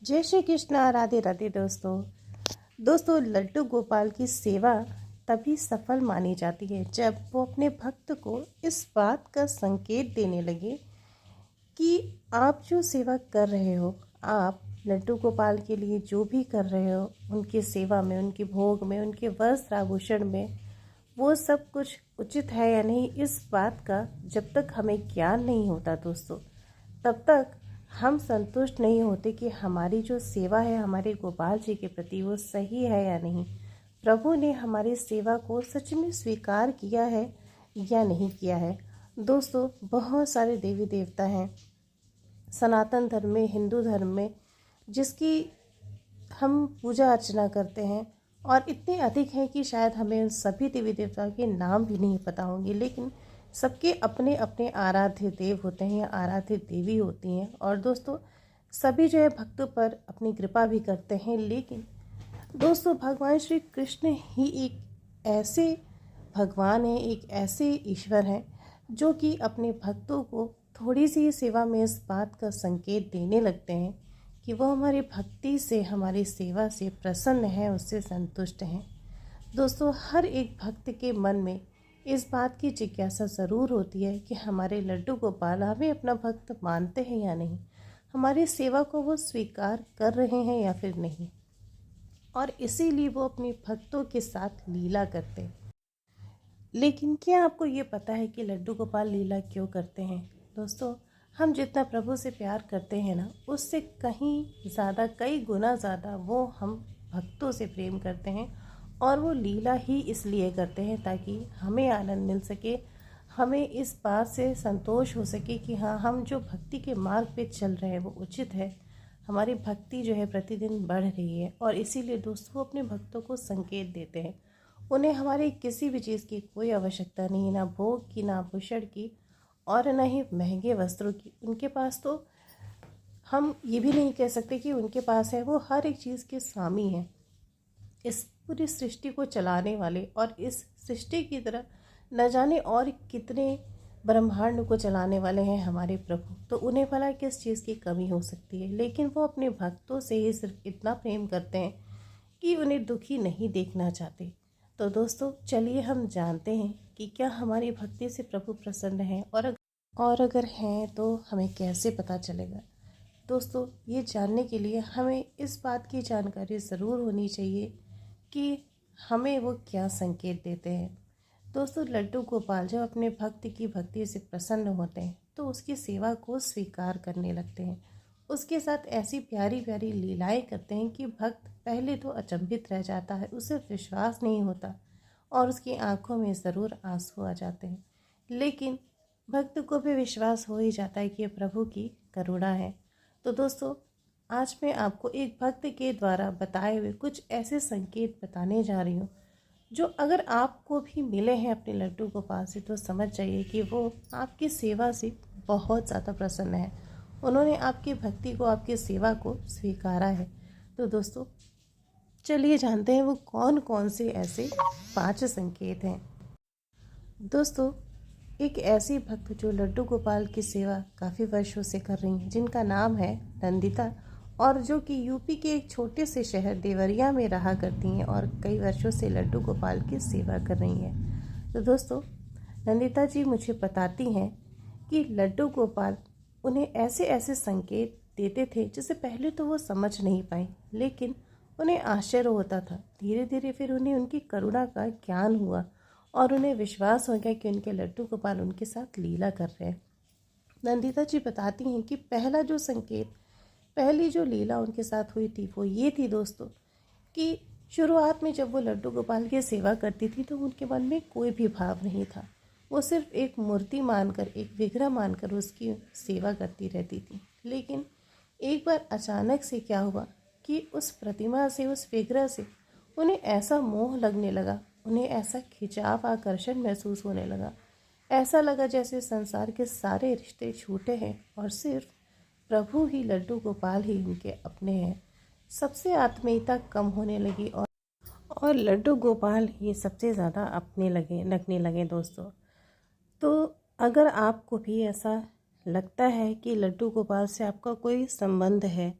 जय श्री कृष्णा। राधे राधे दोस्तों लड्डू गोपाल की सेवा तभी सफल मानी जाती है जब वो अपने भक्त को इस बात का संकेत देने लगे कि आप जो सेवा कर रहे हो, आप लड्डू गोपाल के लिए जो भी कर रहे हो, उनकी सेवा में, उनके भोग में, उनके वस्त्र आभूषण में, वो सब कुछ उचित है या नहीं, इस बात का जब तक हमें ज्ञान नहीं होता दोस्तों, तब तक हम संतुष्ट नहीं होते कि हमारी जो सेवा है हमारे गोपाल जी के प्रति वो सही है या नहीं। प्रभु ने हमारी सेवा को सच में स्वीकार किया है या नहीं किया है। दोस्तों, बहुत सारे देवी देवता हैं सनातन धर्म में, हिंदू धर्म में, जिसकी हम पूजा अर्चना करते हैं, और इतने अधिक हैं कि शायद हमें उन सभी देवी देवताओं के नाम भी नहीं पता होंगे, लेकिन सबके अपने अपने आराध्य देव होते हैं या आराध्य देवी होती हैं। और दोस्तों, सभी जो है भक्तों पर अपनी कृपा भी करते हैं, लेकिन दोस्तों भगवान श्री कृष्ण ही एक ऐसे भगवान हैं, एक ऐसे ईश्वर हैं जो कि अपने भक्तों को थोड़ी सी सेवा में इस बात का संकेत देने लगते हैं कि वो हमारी भक्ति से, हमारी सेवा से प्रसन्न है, उससे संतुष्ट हैं। दोस्तों, हर एक भक्त के मन में इस बात की जिज्ञासा ज़रूर होती है कि हमारे लड्डू गोपाल हमें अपना भक्त मानते हैं या नहीं, हमारी सेवा को वो स्वीकार कर रहे हैं या फिर नहीं, और इसीलिए वो अपने भक्तों के साथ लीला करते हैं। लेकिन क्या आपको ये पता है कि लड्डू गोपाल लीला क्यों करते हैं? दोस्तों, हम जितना प्रभु से प्यार करते हैं ना, उससे कहीं ज़्यादा, कई गुना ज़्यादा वो हम भक्तों से प्रेम करते हैं, और वो लीला ही इसलिए करते हैं ताकि हमें आनंद मिल सके, हमें इस बात से संतोष हो सके कि हाँ, हम जो भक्ति के मार्ग पे चल रहे हैं वो उचित है, हमारी भक्ति जो है प्रतिदिन बढ़ रही है। और इसीलिए दोस्तों वो अपने भक्तों को संकेत देते हैं। उन्हें हमारी किसी भी चीज़ की कोई आवश्यकता नहीं, ना भोग की, ना आभूषण की, और न ही महंगे वस्त्रों की। उनके पास तो हम ये भी नहीं कह सकते कि उनके पास है, वो हर एक चीज़ के स्वामी हैं, इस पूरी सृष्टि को चलाने वाले, और इस सृष्टि की तरह न जाने और कितने ब्रह्मांड को चलाने वाले हैं हमारे प्रभु। तो उन्हें भला किस चीज़ की कमी हो सकती है? लेकिन वो अपने भक्तों से ही सिर्फ इतना प्रेम करते हैं कि उन्हें दुखी नहीं देखना चाहते। तो दोस्तों, चलिए हम जानते हैं कि क्या हमारी भक्ति से प्रभु प्रसन्न हैं, और अगर हैं तो हमें कैसे पता चलेगा। दोस्तों, ये जानने के लिए हमें इस बात की जानकारी ज़रूर होनी चाहिए कि हमें वो क्या संकेत देते हैं। दोस्तों, लड्डू गोपाल जब अपने भक्त की भक्ति से प्रसन्न होते हैं तो उसकी सेवा को स्वीकार करने लगते हैं, उसके साथ ऐसी प्यारी प्यारी लीलाएं करते हैं कि भक्त पहले तो अचंभित रह जाता है, उसे विश्वास नहीं होता, और उसकी आंखों में ज़रूर आंसू आ जाते हैं। लेकिन भक्त को भी विश्वास हो ही जाता है कि ये प्रभु की करुणा है। तो दोस्तों, आज मैं आपको एक भक्त के द्वारा बताए हुए कुछ ऐसे संकेत बताने जा रही हूँ जो अगर आपको भी मिले हैं अपने लड्डू गोपाल से, तो समझ जाइए कि वो आपकी सेवा से बहुत ज़्यादा प्रसन्न है, उन्होंने आपकी भक्ति को, आपकी सेवा को स्वीकारा है। तो दोस्तों, चलिए जानते हैं वो कौन कौन से ऐसे 5 संकेत हैं। दोस्तों, एक ऐसी भक्त जो लड्डू गोपाल की सेवा काफ़ी वर्षों से कर रही हैं, जिनका नाम है नंदिता, और जो कि यूपी के एक छोटे से शहर देवरिया में रहा करती हैं और कई वर्षों से लड्डू गोपाल की सेवा कर रही हैं। तो दोस्तों, नंदिता जी मुझे बताती हैं कि लड्डू गोपाल उन्हें ऐसे ऐसे संकेत देते थे जिसे पहले तो वो समझ नहीं पाई, लेकिन उन्हें आश्चर्य होता था। धीरे धीरे फिर उन्हें उनकी करुणा का ज्ञान हुआ और उन्हें विश्वास हो गया कि उनके लड्डू गोपाल उनके साथ लीला कर रहे हैं। नंदिता जी बताती हैं कि पहला जो संकेत, पहली जो लीला उनके साथ हुई थी वो ये थी दोस्तों, कि शुरुआत में जब वो लड्डू गोपाल की सेवा करती थी तो उनके मन में कोई भी भाव नहीं था। वो सिर्फ एक मूर्ति मानकर, एक विग्रह मानकर उसकी सेवा करती रहती थी। लेकिन एक बार अचानक से क्या हुआ कि उस प्रतिमा से, उस विग्रह से उन्हें ऐसा मोह लगने लगा, उन्हें ऐसा खिंचाव, आकर्षण महसूस होने लगा। ऐसा लगा जैसे संसार के सारे रिश्ते छूटे हैं और सिर्फ प्रभु ही, लड्डू गोपाल ही उनके अपने हैं। सबसे आत्मीयता कम होने लगी, और लड्डू गोपाल ही सबसे ज़्यादा अपने लगने लगे दोस्तों। तो अगर आपको भी ऐसा लगता है कि लड्डू गोपाल से आपका कोई संबंध है,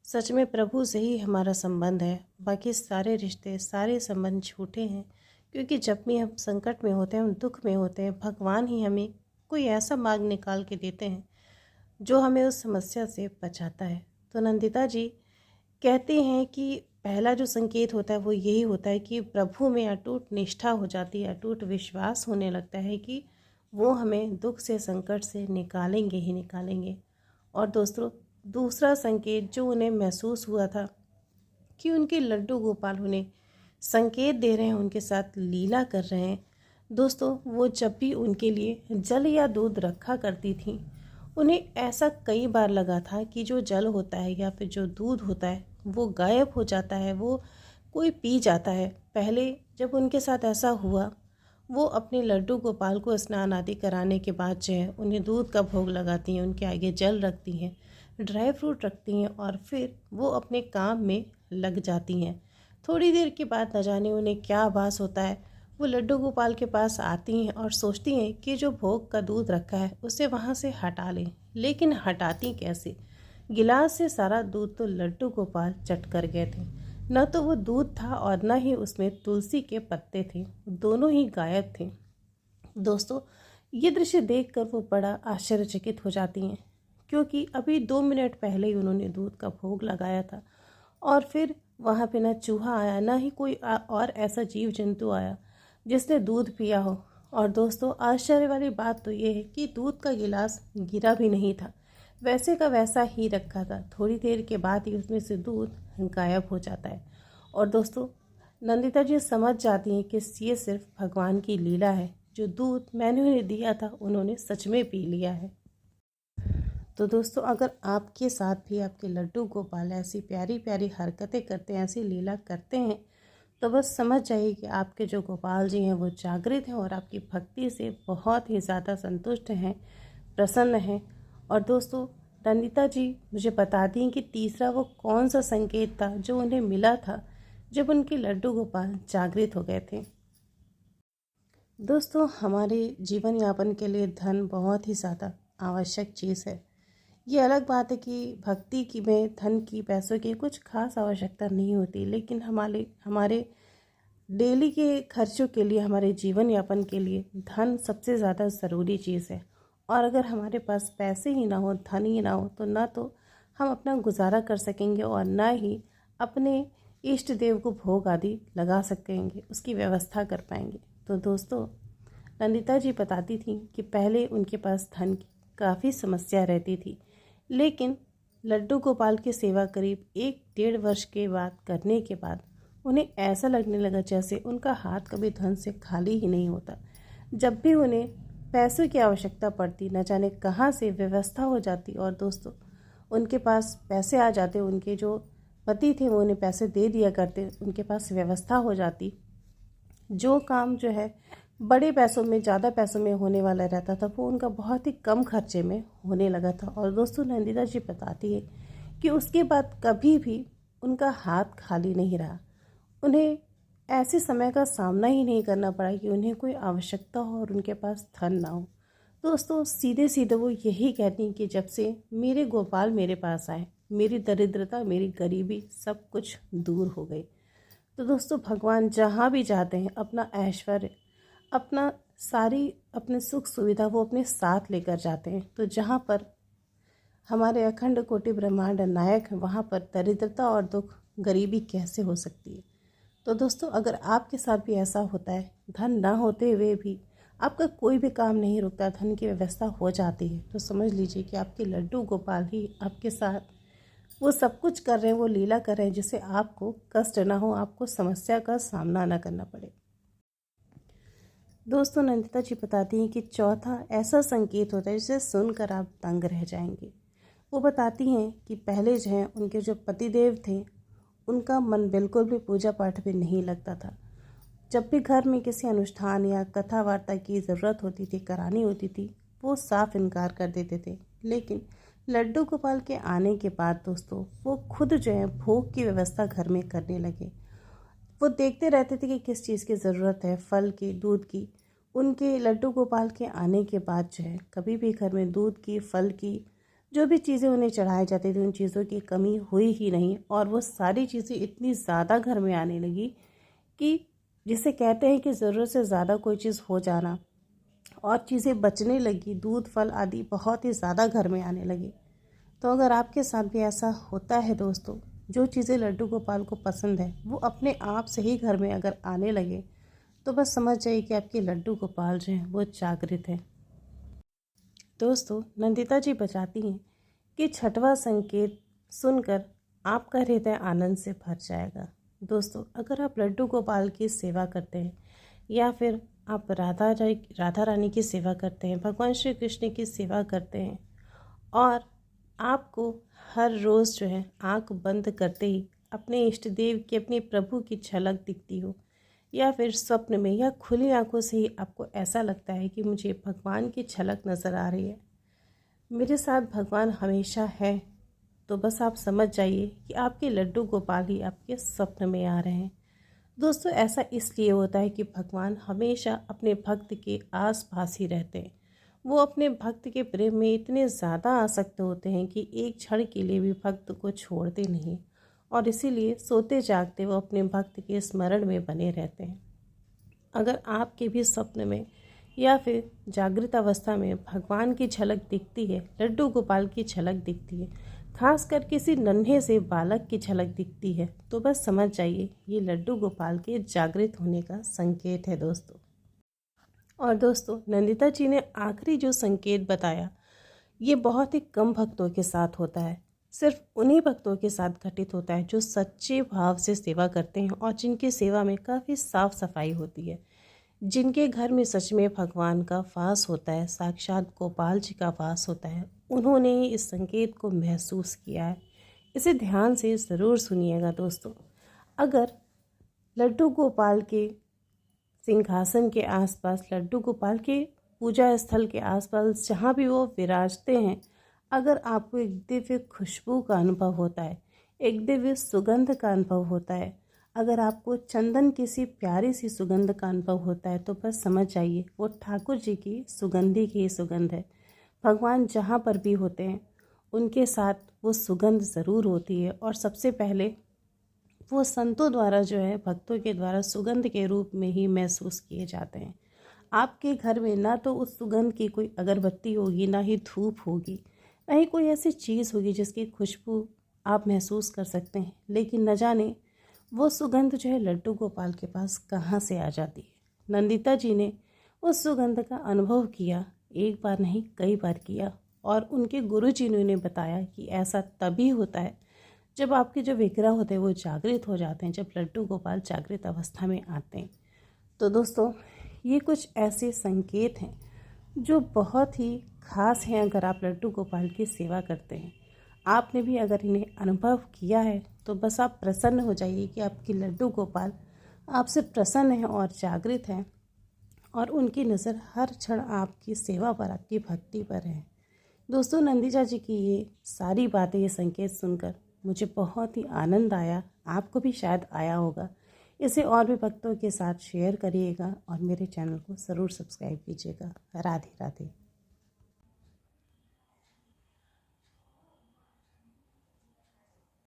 सच में प्रभु से ही हमारा संबंध है, बाकी सारे रिश्ते सारे संबंध झूठे हैं। क्योंकि जब भी हम संकट में होते हैं, हम दुख में होते हैं, भगवान ही हमें कोई ऐसा मार्ग निकाल के देते हैं जो हमें उस समस्या से बचाता है। तो नंदिता जी कहते हैं कि पहला जो संकेत होता है वो यही होता है कि प्रभु में अटूट निष्ठा हो जाती है, अटूट विश्वास होने लगता है कि वो हमें दुख से संकट से निकालेंगे ही निकालेंगे। और दोस्तों, दूसरा संकेत जो उन्हें महसूस हुआ था कि उनके लड्डू गोपाल उन्हें संकेत दे रहे हैं, उनके साथ लीला कर रहे हैं। दोस्तों, वो जब भी उनके लिए जल या दूध रखा करती थी, उन्हें ऐसा कई बार लगा था कि जो जल होता है या फिर जो दूध होता है वो गायब हो जाता है, वो कोई पी जाता है। पहले जब उनके साथ ऐसा हुआ, वो अपने लड्डू गोपाल को स्नान आदि कराने के बाद जो है उन्हें दूध का भोग लगाती हैं, उनके आगे जल रखती हैं, ड्राई फ्रूट रखती हैं और फिर वो अपने काम में लग जाती हैं। थोड़ी देर के बाद न जाने उन्हें क्या आभास होता है, वो लड्डू गोपाल के पास आती हैं और सोचती हैं कि जो भोग का दूध रखा है उसे वहाँ से हटा लें। लेकिन हटाती कैसे? गिलास से सारा दूध तो लड्डू गोपाल चट कर गए थे। न तो वो दूध था और न ही उसमें तुलसी के पत्ते थे, दोनों ही गायब थे। दोस्तों, ये दृश्य देखकर वो बड़ा आश्चर्यचकित हो जाती हैं, क्योंकि अभी 2 मिनट पहले ही उन्होंने दूध का भोग लगाया था और फिर वहाँ पे न चूहा आया, न ही कोई और ऐसा जीव जंतु आया जिसने दूध पिया हो। और दोस्तों, आश्चर्य वाली बात तो ये है कि दूध का गिलास गिरा भी नहीं था, वैसे का वैसा ही रखा था। थोड़ी देर के बाद ही उसमें से दूध गायब हो जाता है। और दोस्तों, नंदिता जी समझ जाती हैं कि ये सिर्फ भगवान की लीला है, जो दूध मैंने उन्हें दिया था उन्होंने सच में पी लिया है। तो दोस्तों, अगर आपके साथ भी आपके लड्डू गोपाल ऐसी प्यारी प्यारी हरकतें करते हैं, ऐसी लीला करते हैं, तो बस समझ जाइए कि आपके जो गोपाल जी हैं वो जागृत हैं और आपकी भक्ति से बहुत ही ज़्यादा संतुष्ट हैं, प्रसन्न हैं। और दोस्तों, नंदिता जी मुझे बता दी कि तीसरा वो कौन सा संकेत था जो उन्हें मिला था जब उनके लड्डू गोपाल जागृत हो गए थे। दोस्तों, हमारे जीवन यापन के लिए धन बहुत ही ज़्यादा आवश्यक चीज़ है। ये अलग बात है कि भक्ति की में धन की, पैसों की कुछ खास आवश्यकता नहीं होती, लेकिन हमारे हमारे डेली के खर्चों के लिए, हमारे जीवन यापन के लिए धन सबसे ज़्यादा ज़रूरी चीज़ है। और अगर हमारे पास पैसे ही ना हो, धन ही ना हो, तो ना तो हम अपना गुजारा कर सकेंगे और ना ही अपने इष्ट देव को भोग आदि लगा सकेंगे, उसकी व्यवस्था कर पाएंगे। तो दोस्तों, नंदिता जी बताती थी कि पहले उनके पास धन की काफ़ी समस्या रहती थी, लेकिन लड्डू गोपाल की सेवा करीब 1-1.5 वर्ष के बाद करने के बाद उन्हें ऐसा लगने लगा जैसे उनका हाथ कभी धन से खाली ही नहीं होता। जब भी उन्हें पैसों की आवश्यकता पड़ती, न जाने कहाँ से व्यवस्था हो जाती और दोस्तों उनके पास पैसे आ जाते, उनके जो पति थे वो उन्हें पैसे दे दिया करते, उनके पास व्यवस्था हो जाती। जो काम जो है बड़े पैसों में, ज़्यादा पैसों में होने वाला रहता था, वो उनका बहुत ही कम खर्चे में होने लगा था। और दोस्तों, नंदिता जी बताती है कि उसके बाद कभी भी उनका हाथ खाली नहीं रहा। उन्हें ऐसे समय का सामना ही नहीं करना पड़ा कि उन्हें कोई आवश्यकता हो और उनके पास धन ना हो। दोस्तों, सीधे सीधे वो यही कहती हैं कि जब से मेरे गोपाल मेरे पास आए, मेरी दरिद्रता, मेरी गरीबी सब कुछ दूर हो गई। तो दोस्तों, भगवान जहाँ भी जाते हैं अपना ऐश्वर्य, अपना अपने सुख सुविधा वो अपने साथ लेकर जाते हैं। तो जहाँ पर हमारे अखंड कोटि ब्रह्मांड नायक हैं, वहाँ पर दरिद्रता और दुख, गरीबी कैसे हो सकती है। तो दोस्तों, अगर आपके साथ भी ऐसा होता है, धन ना होते हुए भी आपका कोई भी काम नहीं रुकता, धन की व्यवस्था हो जाती है, तो समझ लीजिए कि आपके लड्डू गोपाल ही आपके साथ वो सब कुछ कर रहे हैं, वो लीला कर रहे हैं, जिससे आपको कष्ट ना हो, आपको समस्या का सामना ना करना पड़े। दोस्तों, नंदिता जी बताती हैं कि चौथा ऐसा संकेत होता है जिसे सुनकर आप दंग रह जाएंगे। वो बताती हैं कि पहले जो है उनके जो पतिदेव थे, उनका मन बिल्कुल भी पूजा पाठ में नहीं लगता था। जब भी घर में किसी अनुष्ठान या कथा वार्ता की ज़रूरत होती थी, करानी होती थी, वो साफ इनकार कर देते थे। लेकिन लड्डू गोपाल के आने के बाद दोस्तों, वो खुद जो है भोग की व्यवस्था घर में करने लगे। वो देखते रहते थे कि किस चीज़ की ज़रूरत है, फल की, दूध की। उनके लड्डू गोपाल के आने के बाद जो है कभी भी घर में दूध की, फल की जो भी चीज़ें उन्हें चढ़ाई जाती थी उन चीज़ों की कमी हुई ही नहीं, और वो सारी चीज़ें इतनी ज़्यादा घर में आने लगी कि जिसे कहते हैं कि ज़रूरत से ज़्यादा कोई चीज़ हो जाना, और चीज़ें बचने लगी। दूध फल आदि बहुत ही ज़्यादा घर में आने लगे। तो अगर आपके साथ भी ऐसा होता है दोस्तों, जो चीज़ें लड्डू गोपाल को पसंद है वो अपने आप से ही घर में अगर आने लगे, तो बस समझ जाइए कि आपके लड्डू गोपाल जो हैं वो जागृत हैं। दोस्तों, नंदिता जी बताती हैं कि छठवां संकेत सुनकर आपका हृदय आनंद से भर जाएगा। दोस्तों, अगर आप लड्डू गोपाल की सेवा करते हैं या फिर आप राधा रानी की सेवा करते हैं, भगवान श्री कृष्ण की सेवा करते हैं, और आपको हर रोज़ जो है आँख बंद करते ही अपने इष्ट देव की, अपने प्रभु की झलक दिखती हो, या फिर स्वप्न में या खुली आंखों से ही आपको ऐसा लगता है कि मुझे भगवान की झलक नज़र आ रही है, मेरे साथ भगवान हमेशा है, तो बस आप समझ जाइए कि आपके लड्डू गोपाल ही आपके स्वप्न में आ रहे हैं। दोस्तों, ऐसा इसलिए होता है कि भगवान हमेशा अपने भक्त के आस पास ही रहते हैं। वो अपने भक्त के प्रेम में इतने ज़्यादा आसक्त होते हैं कि एक क्षण के लिए भी भक्त को छोड़ते नहीं, और इसीलिए सोते जागते वो अपने भक्त के स्मरण में बने रहते हैं। अगर आपके भी स्वप्न में या फिर जागृत अवस्था में भगवान की झलक दिखती है, लड्डू गोपाल की झलक दिखती है, खासकर किसी नन्हे से बालक की झलक दिखती है, तो बस समझ जाइए ये लड्डू गोपाल के जागृत होने का संकेत है दोस्तों। और दोस्तों, नंदिता जी ने आखिरी जो संकेत बताया, ये बहुत ही कम भक्तों के साथ होता है। सिर्फ उन्हीं भक्तों के साथ घटित होता है जो सच्चे भाव से सेवा करते हैं और जिनकी सेवा में काफ़ी साफ सफाई होती है, जिनके घर में सच में भगवान का वास होता है, साक्षात गोपाल जी का वास होता है। उन्होंने ही इस संकेत को महसूस किया है। इसे ध्यान से ज़रूर सुनिएगा दोस्तों। अगर लड्डू गोपाल के सिंहासन के आसपास, लड्डू गोपाल के पूजा स्थल के आसपास जहाँ भी वो विराजते हैं, अगर आपको एक दिव्य खुशबू का अनुभव होता है, एक दिव्य सुगंध का अनुभव होता है, अगर आपको चंदन किसी प्यारी सी सुगंध का अनुभव होता है, तो बस समझ जाइए वो ठाकुर जी की सुगंधी की सुगंध है। भगवान जहाँ पर भी होते हैं उनके साथ वो सुगंध ज़रूर होती है, और सबसे पहले वो संतों द्वारा जो है, भक्तों के द्वारा सुगंध के रूप में ही महसूस किए जाते हैं। आपके घर में ना तो उस सुगंध की कोई अगरबत्ती होगी, ना ही धूप होगी, ना ही कोई ऐसी चीज़ होगी जिसकी खुशबू आप महसूस कर सकते हैं, लेकिन न जाने वो सुगंध जो है लड्डू गोपाल के पास कहाँ से आ जाती है। नंदिता जी ने उस सुगंध का अनुभव किया, एक बार नहीं कई बार किया, और उनके गुरु जी ने उन्हें बताया कि ऐसा तभी होता है जब आपके जो विग्रह होते हैं वो जागृत हो जाते हैं, जब लड्डू गोपाल जागृत अवस्था में आते हैं। तो दोस्तों, ये कुछ ऐसे संकेत हैं जो बहुत ही खास हैं। अगर आप लड्डू गोपाल की सेवा करते हैं, आपने भी अगर इन्हें अनुभव किया है, तो बस आप प्रसन्न हो जाइए कि आपकी लड्डू गोपाल आपसे प्रसन्न हैं और जागृत हैं, और उनकी नज़र हर क्षण आपकी सेवा पर, आपकी भक्ति पर है। दोस्तों, नंदिता जी की ये सारी बातें, ये संकेत सुनकर मुझे बहुत ही आनंद आया। आपको भी शायद आया होगा। इसे और भी भक्तों के साथ शेयर करिएगा और मेरे चैनल को ज़रूर सब्सक्राइब कीजिएगा। राधे राधे।